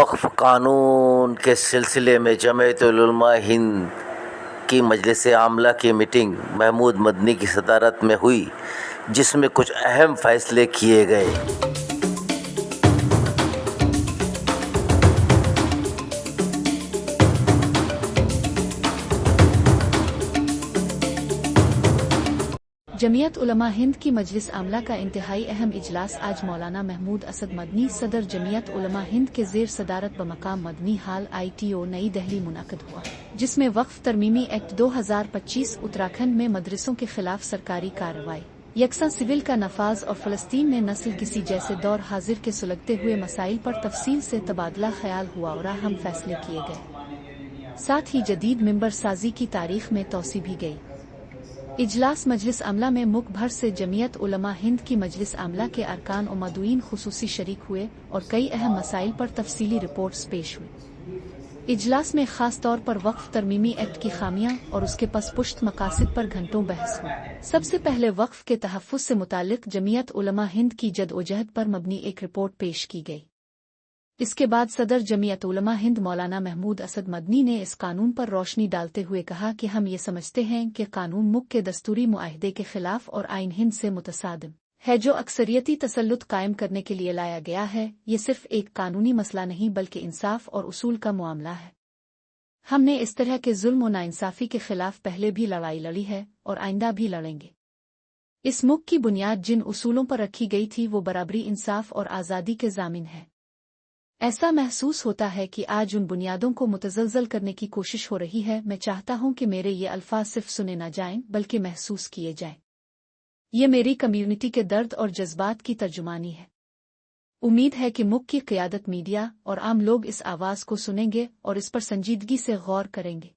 وقف قانون کے سلسلے میں جمعیت علماء ہند کی مجلس عاملہ کی میٹنگ محمود مدنی کی صدارت میں ہوئی، جس میں کچھ اہم فیصلے کیے گئے۔ جمعیت علماء ہند کی مجلس عاملہ کا انتہائی اہم اجلاس آج مولانا محمود اسد مدنی صدر جمعیت علماء ہند کے زیر صدارت بمقام مدنی ہال ITO نئی دہلی منعقد ہوا، جس میں وقف ترمیمی ایکٹ 2025 اتراکھنڈ میں مدرسوں کے خلاف سرکاری کارروائی، یکساں سول کا نفاذ اور فلسطین میں نسل کسی جیسے دور حاضر کے سلگتے ہوئے مسائل پر تفصیل سے تبادلہ خیال ہوا اور اہم فیصلے کیے گئے۔ ساتھ ہی جدید ممبر سازی کی تاریخ میں توسیع بھی گئی۔ اجلاس مجلس عاملہ میں ملک بھر سے جمعیت علماء ہند کی مجلس عاملہ کے ارکان و مدعوین خصوصی شریک ہوئے اور کئی اہم مسائل پر تفصیلی رپورٹس پیش ہوئی۔ اجلاس میں خاص طور پر وقف ترمیمی ایکٹ کی خامیاں اور اس کے پس پشت مقاصد پر گھنٹوں بحث ہوئی۔ سب سے پہلے وقف کے تحفظ سے متعلق جمعیت علماء ہند کی جدوجہد پر مبنی ایک رپورٹ پیش کی گئی۔ اس کے بعد صدر جمعیت علماء ہند مولانا محمود اسد مدنی نے اس قانون پر روشنی ڈالتے ہوئے کہا کہ ہم یہ سمجھتے ہیں کہ قانون ملک کے دستوری معاہدے کے خلاف اور آئین ہند سے متصادم ہے، جو اکثریتی تسلط قائم کرنے کے لیے لایا گیا ہے۔ یہ صرف ایک قانونی مسئلہ نہیں بلکہ انصاف اور اصول کا معاملہ ہے۔ ہم نے اس طرح کے ظلم و ناانصافی کے خلاف پہلے بھی لڑائی لڑی ہے اور آئندہ بھی لڑیں گے۔ اس ملک کی بنیاد جن اصولوں پر رکھی گئی تھی وہ برابری، انصاف اور آزادی کے ضامن ہے۔ ایسا محسوس ہوتا ہے کہ آج ان بنیادوں کو متزلزل کرنے کی کوشش ہو رہی ہے۔ میں چاہتا ہوں کہ میرے یہ الفاظ صرف سنے نہ جائیں بلکہ محسوس کیے جائیں۔ یہ میری کمیونٹی کے درد اور جذبات کی ترجمانی ہے۔ امید ہے کہ ملک کی قیادت، میڈیا اور عام لوگ اس آواز کو سنیں گے اور اس پر سنجیدگی سے غور کریں گے۔